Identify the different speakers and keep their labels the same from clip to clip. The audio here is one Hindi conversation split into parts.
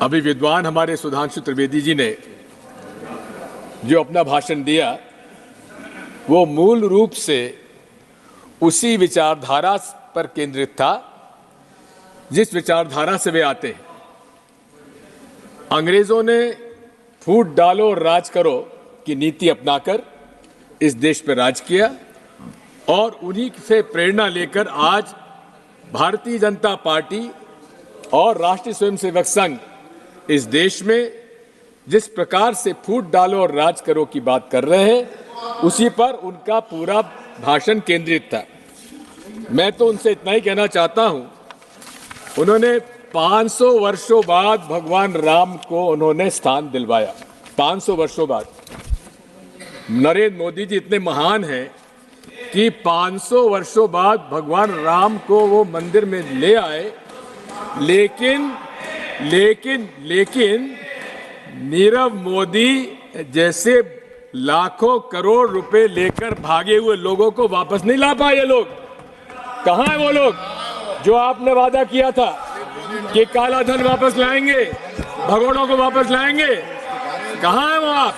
Speaker 1: अभी विद्वान हमारे सुधांशु त्रिवेदी जी ने जो अपना भाषण दिया वो मूल रूप से उसी विचारधारा पर केंद्रित था जिस विचारधारा से वे आते हैं। अंग्रेजों ने फूट डालो और राज करो की नीति अपनाकर इस देश पर राज किया और उन्हीं से प्रेरणा लेकर आज भारतीय जनता पार्टी और राष्ट्रीय स्वयंसेवक संघ इस देश में जिस प्रकार से फूट डालो और राज करो की बात कर रहे हैं उसी पर उनका पूरा भाषण केंद्रित था। मैं तो उनसे इतना ही कहना चाहता हूं, उन्होंने 500 वर्षों बाद भगवान राम को उन्होंने स्थान दिलवाया। 500 वर्षों बाद नरेंद्र मोदी जी इतने महान हैं कि 500 वर्षों बाद भगवान राम को वो मंदिर में ले आए, लेकिन नीरव मोदी जैसे लाखों करोड़ रुपए लेकर भागे हुए लोगों को वापस नहीं ला पाए। ये लोग कहां हैं? वो लोग जो आपने वादा किया था कि काला धन वापस लाएंगे, भगोड़ों को वापस लाएंगे, कहां हैं वो आप?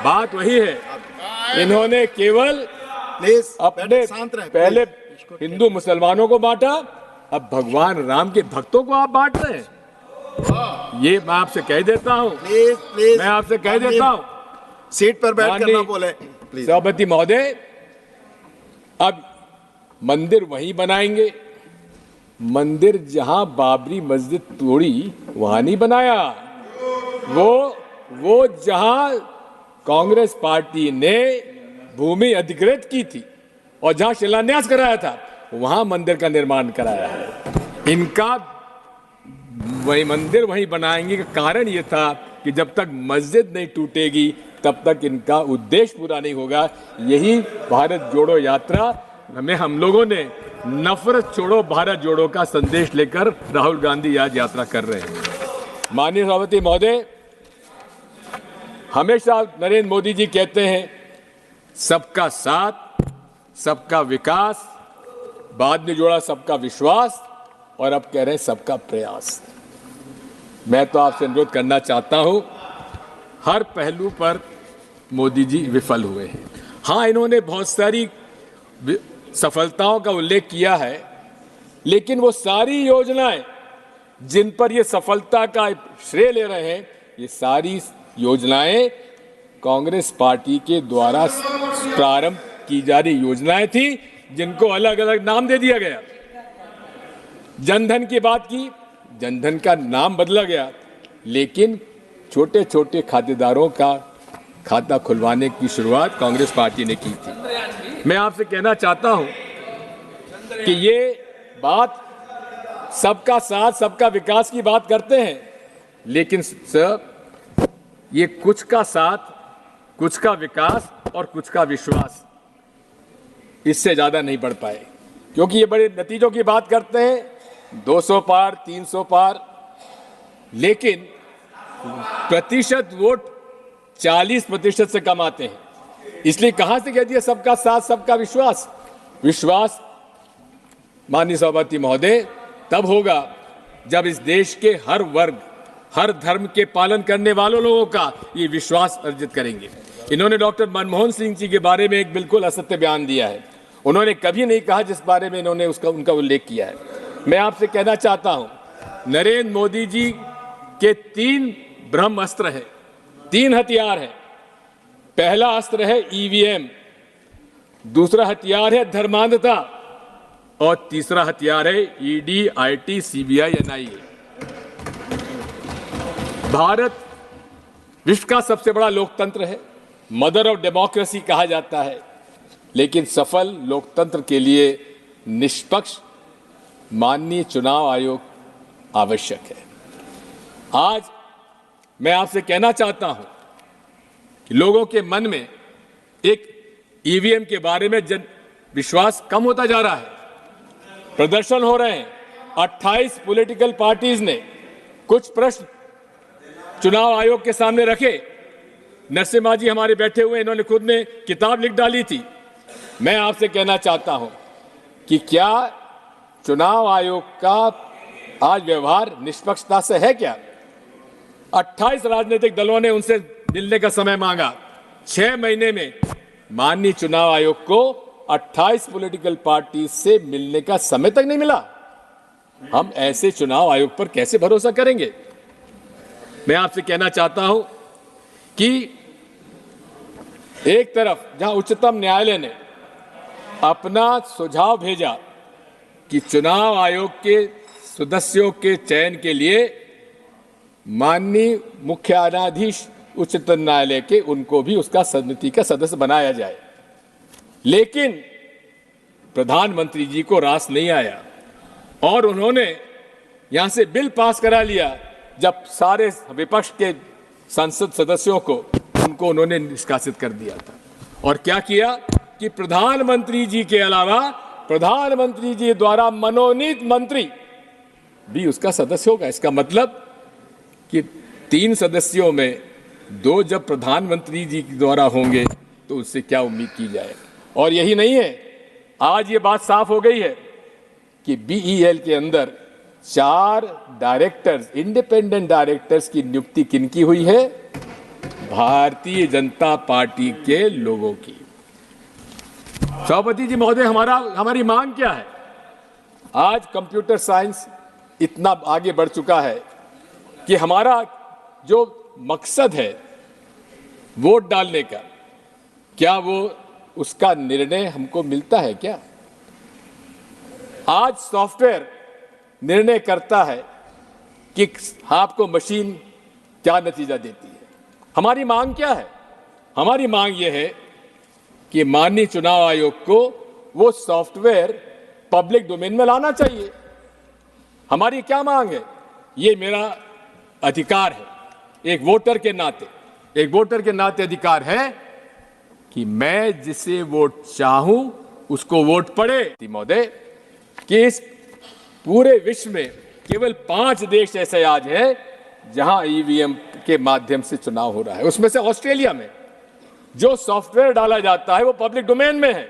Speaker 1: बात वही है, इन्होंने केवल अपने पहले हिंदू मुसलमानों को बांटा, अब भगवान राम के भक्तों को आप बांट रहे हैं। ये मैं आपसे कह देता हूं, मैं आपसे कह देता हूं,
Speaker 2: सीट पर बैठकर ना बोले प्लीज।
Speaker 1: सभापति महोदय, अब मंदिर वहीं बनाएंगे, मंदिर जहां बाबरी मस्जिद तोड़ी वहां नहीं बनाया, वो जहां कांग्रेस पार्टी ने भूमि अधिकृत की थी और जहां शिलान्यास कराया था वहां मंदिर का निर्माण कराया है। इनका वही मंदिर वहीं बनाएंगे का कारण ये था कि जब तक मस्जिद नहीं टूटेगी तब तक इनका उद्देश्य पूरा नहीं होगा। यही भारत जोड़ो यात्रा हमें हम लोगों ने नफरत छोड़ो भारत जोड़ो का संदेश लेकर राहुल गांधी आज यात्रा कर रहे हैं। माननीय सभापति महोदय, हमेशा नरेंद्र मोदी जी कहते हैं सबका साथ, सबका विकास, बाद में जोड़ा सबका विश्वास और अब कह रहे हैं सबका प्रयास। मैं तो आपसे अनुरोध करना चाहता हूं, हर पहलू पर मोदी जी विफल हुए हैं। हां, इन्होंने बहुत सारी सफलताओं का उल्लेख किया है, लेकिन वो सारी योजनाएं जिन पर ये सफलता का श्रेय ले रहे हैं, ये सारी योजनाएं कांग्रेस पार्टी के द्वारा प्रारंभ की जा रही योजनाएं थी जिनको अलग अलग नाम दे दिया गया। जनधन की बात की, जनधन का नाम बदला गया, लेकिन छोटे छोटे खातेदारों का खाता खुलवाने की शुरुआत कांग्रेस पार्टी ने की थी। मैं आपसे कहना चाहता हूं कि ये बात सबका साथ, सबका विकास की बात करते हैं, लेकिन सर ये कुछ का साथ, कुछ का विकास और कुछ का विश्वास, इससे ज्यादा नहीं बढ़ पाए, क्योंकि ये बड़े नतीजों की बात करते हैं, 200 पार, 300 पार, लेकिन प्रतिशत वोट 40% से कम आते हैं। इसलिए कहां से कह दिया सबका साथ, सबका विश्वास? विश्वास माननीय सभापति महोदय तब होगा जब इस देश के हर वर्ग, हर धर्म के पालन करने वालों लोगों का ये विश्वास अर्जित करेंगे। इन्होंने डॉक्टर मनमोहन सिंह जी के बारे में एक बिल्कुल असत्य बयान दिया है। उन्होंने कभी नहीं कहा जिस बारे में इन्होंने उनका उल्लेख किया है। मैं आपसे कहना चाहता हूं, नरेंद्र मोदी जी के 3 ब्रह्म अस्त्र हैं, 3 हथियार हैं। पहला अस्त्र है ईवीएम, दूसरा हथियार है धर्मांधता और तीसरा हथियार है ED, IT, CBI, NIA. Bharat विश्व का सबसे बड़ा लोकतंत्र है, मदर ऑफ डेमोक्रेसी कहा जाता है, लेकिन सफल लोकतंत्र के लिए निष्पक्ष माननीय चुनाव आयोग आवश्यक है। आज मैं आपसे कहना चाहता हूं कि लोगों के मन में एक ईवीएम के बारे में विश्वास कम होता जा रहा है। प्रदर्शन हो रहे हैं, 28 पॉलिटिकल पार्टीज ने कुछ प्रश्न चुनाव आयोग के सामने रखे। नरसिम्हा जी हमारे बैठे हुए, इन्होंने खुद ने किताब लिख डाली थी। मैं आपसे कहना चाहता हूं कि क्या चुनाव आयोग का आज व्यवहार निष्पक्षता से है क्या? 28 राजनीतिक दलों ने उनसे मिलने का समय मांगा। 6 महीने में माननीय चुनाव आयोग को 28 पॉलिटिकल पार्टी से मिलने का समय तक नहीं मिला। हम ऐसे चुनाव आयोग पर कैसे भरोसा करेंगे? मैं आपसे कहना चाहता हूं कि एक तरफ जहां उच्चतम न्यायालय ने अपना सुझाव भेजा कि चुनाव आयोग के सदस्यों के चयन के लिए माननीय मुख्य न्यायाधीश उच्चतम न्यायालय के उनको भी उसका समिति का सदस्य बनाया जाए, लेकिन प्रधानमंत्री जी को रास नहीं आया और उन्होंने यहां से बिल पास करा लिया। जब सारे विपक्ष के संसद सदस्यों को उनको उन्होंने निष्कासित कर दिया था। और क्या किया कि प्रधानमंत्री जी के अलावा प्रधानमंत्री जी द्वारा मनोनीत मंत्री भी उसका सदस्य होगा। इसका मतलब कि 3 सदस्यों में 2 जब प्रधानमंत्री जी द्वारा होंगे तो उससे क्या उम्मीद की जाए। और यही नहीं है, आज ये बात साफ हो गई है कि बीईएल के अंदर 4 डायरेक्टर्स, इंडिपेंडेंट डायरेक्टर्स की नियुक्ति किनकी हुई है? भारतीय जनता पार्टी के लोगों की। सभापति जी महोदय, हमारी मांग क्या है? आज कंप्यूटर साइंस इतना आगे बढ़ चुका है कि हमारा जो मकसद है वोट डालने का, क्या वो उसका निर्णय हमको मिलता है क्या? आज सॉफ्टवेयर निर्णय करता है कि आपको मशीन क्या नतीजा देती है। हमारी मांग क्या है? हमारी मांग यह है कि माननीय चुनाव आयोग को वो सॉफ्टवेयर पब्लिक डोमेन में लाना चाहिए। हमारी क्या मांग है? ये मेरा अधिकार है, एक वोटर के नाते अधिकार है कि मैं जिसे वोट चाहूं उसको वोट पड़े। महोदय, कि इस पूरे विश्व में केवल 5 देश ऐसे आज हैं जहां ईवीएम के माध्यम से चुनाव हो रहा है। उसमें से ऑस्ट्रेलिया में जो सॉफ्टवेयर डाला जाता है वो पब्लिक डोमेन में है।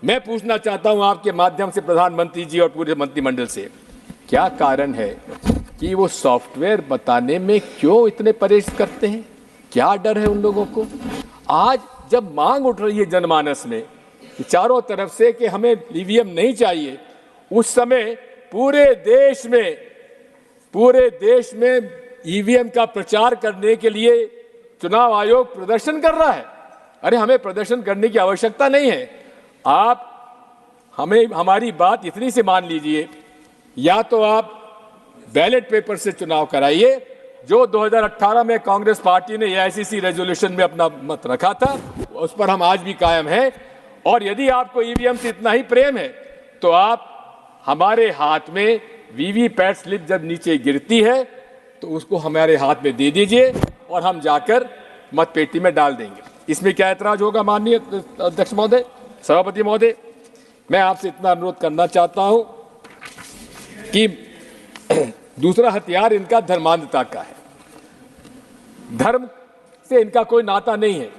Speaker 1: मैं पूछना चाहता हूं आपके माध्यम से प्रधानमंत्री जी और पूरे मंत्रिमंडल से, क्या कारण है कि वो सॉफ्टवेयर बताने में क्यों इतने परहेज करते हैं? क्या डर है उन लोगों को? आज जब मांग उठ रही है जनमानस में कि चारों तरफ से कि हमें ईवीएम नहीं चाहिए, उस समय पूरे देश में ईवीएम का प्रचार करने के लिए चुनाव आयोग प्रदर्शन कर रहा है। अरे, हमें प्रदर्शन करने की आवश्यकता नहीं है। आप हमारी बात इतनी सी मान लीजिए, या तो आप बैलेट पेपर से चुनाव कराइए, जो 2018 में कांग्रेस पार्टी ने एआईसीसी रेजोल्यूशन में अपना मत रखा था, उस पर हम आज भी कायम हैं। और यदि आपको ईवीएम से इतना ही प्रेम है तो आप हमारे हाथ में वीवीपैट स्लिप जब नीचे गिरती है तो उसको हमारे हाथ में दे दीजिए और हम जाकर मतपेटी में डाल देंगे। इसमें क्या ऐतराज होगा? माननीय अध्यक्ष महोदय, सभापति महोदय, मैं आपसे इतना अनुरोध करना चाहता हूं कि दूसरा हथियार इनका धर्मांधता का है। धर्म से इनका कोई नाता नहीं है।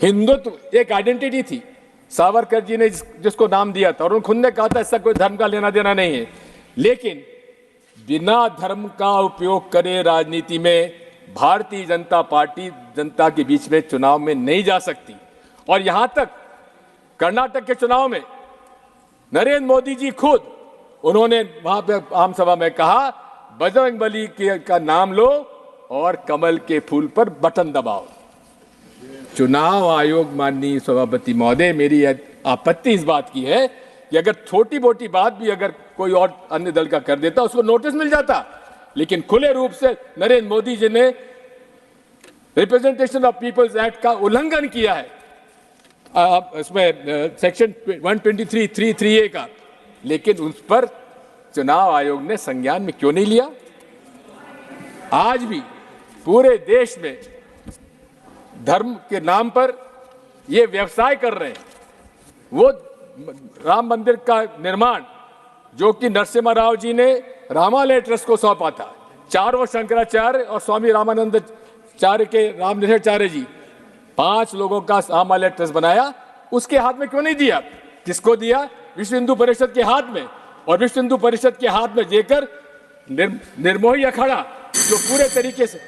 Speaker 1: हिंदुत्व एक आइडेंटिटी थी, सावरकर जी ने जिसको नाम दिया था, और उन्होंने खुद ने कहा था इसका कोई धर्म का लेना देना नहीं है। लेकिन बिना धर्म का उपयोग करे राजनीति में भारतीय जनता पार्टी जनता के बीच में चुनाव में नहीं जा सकती। और यहां तक कर्नाटक के चुनाव में नरेंद्र मोदी जी खुद उन्होंने वहां पे आम सभा में कहा, बजरंगबली का नाम लो और कमल के फूल पर बटन दबाओ। चुनाव आयोग, माननीय सभापति महोदय, मेरी आपत्ति इस बात की है कि अगर छोटी मोटी बात भी अगर कोई और अन्य दल का कर देता उसको नोटिस मिल जाता, लेकिन खुले रूप से नरेंद्र मोदी जी ने रिप्रेजेंटेशन ऑफ पीपल्स एक्ट का उल्लंघन किया है, इसमें सेक्शन 123(3)(a) का, लेकिन उस पर चुनाव आयोग ने संज्ञान में क्यों नहीं लिया? आज भी पूरे देश में धर्म के नाम पर ये व्यवसाय कर रहे हैं। वो राम मंदिर का निर्माण जो कि नरसिम्हा राव जी ने रामालय ट्रस्ट को सौंपा था, चारों शंकराचार्य और स्वामी रामानंदाचार्य के रामनिषाचार्य जी 5 लोगों का रामालय ट्रस्ट बनाया, उसके हाथ में क्यों नहीं दिया? किसको दिया? विश्व हिंदू परिषद के हाथ में। और विश्व हिंदू परिषद के हाथ में देकर निर्मोही अखाड़ा जो पूरे तरीके से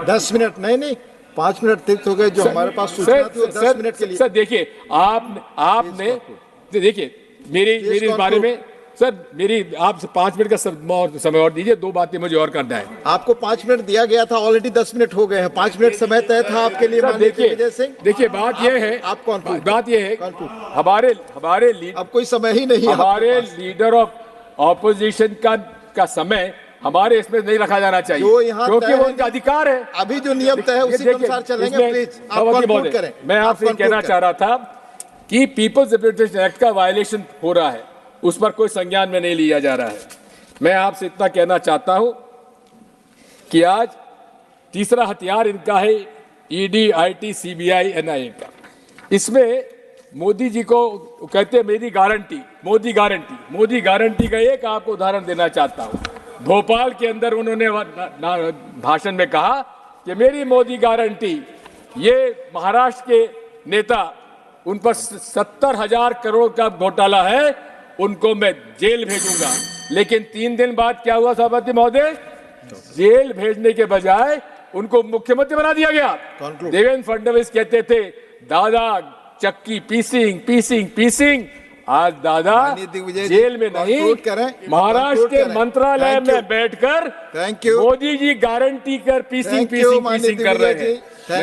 Speaker 2: 10 मिनट नहीं 5 मिनट तीर्थ हो गए जो हमारे पास सूचना थी वो 10 मिनट के लिए।
Speaker 1: सर देखिए आपने देखिए मेरी इस बारे में सर मेरी आपसे 5 मिनट का समय और दीजिए, 2 बातें मुझे और करना है।
Speaker 2: आपको 5 मिनट दिया गया था, ऑलरेडी 10 मिनट हो गए हैं। 5 मिनट समय तय था आपके लिए।
Speaker 1: सर देखिए बात यह है,
Speaker 2: आप कौन
Speaker 1: बात यह है हमारे
Speaker 2: अब कोई समय ही नहीं है
Speaker 1: हमारे लीडर ऑफ ऑपोजिशन का समय हमारे इसमें नहीं रखा जाना चाहिए,
Speaker 2: जो यहाँ
Speaker 1: क्योंकि वो उनका अधिकार है।
Speaker 2: अभी जो नियम तय है उसी के अनुसार चलेंगे। प्लीज आप कंक्लूड करें।
Speaker 1: मैं आपसे कहना चाह रहा था कि पीपल्स रिप्रेजेंटेशन एक्ट का वायलेशन हो रहा है, उस पर कोई संज्ञान में नहीं लिया जा रहा है। मैं आपसे इतना कहना चाहता हूं कि आज तीसरा हथियार इनका है ईडी, आईटी, सीबीआई, एनआईए का। इसमें मोदी जी को कहते हैं मेरी गारंटी, मोदी गारंटी का एक आपको उदाहरण देना चाहता हूं। भोपाल के अंदर उन्होंने भाषण में कहा कि मेरी मोदी गारंटी, ये महाराष्ट्र के नेता, उन पर 70,000 करोड़ का घोटाला है, उनको मैं जेल भेजूंगा। लेकिन 3 दिन बाद क्या हुआ सभापति महोदय? जेल भेजने के बजाय उनको मुख्यमंत्री बना दिया गया। देवेंद्र फडणवीस कहते थे दादा चक्की पीसिंग। आज दादा जेल में नहीं, महाराष्ट्र के मंत्रालय में बैठकर मोदी जी गारंटी कर पीसिंग कर रहे हैं।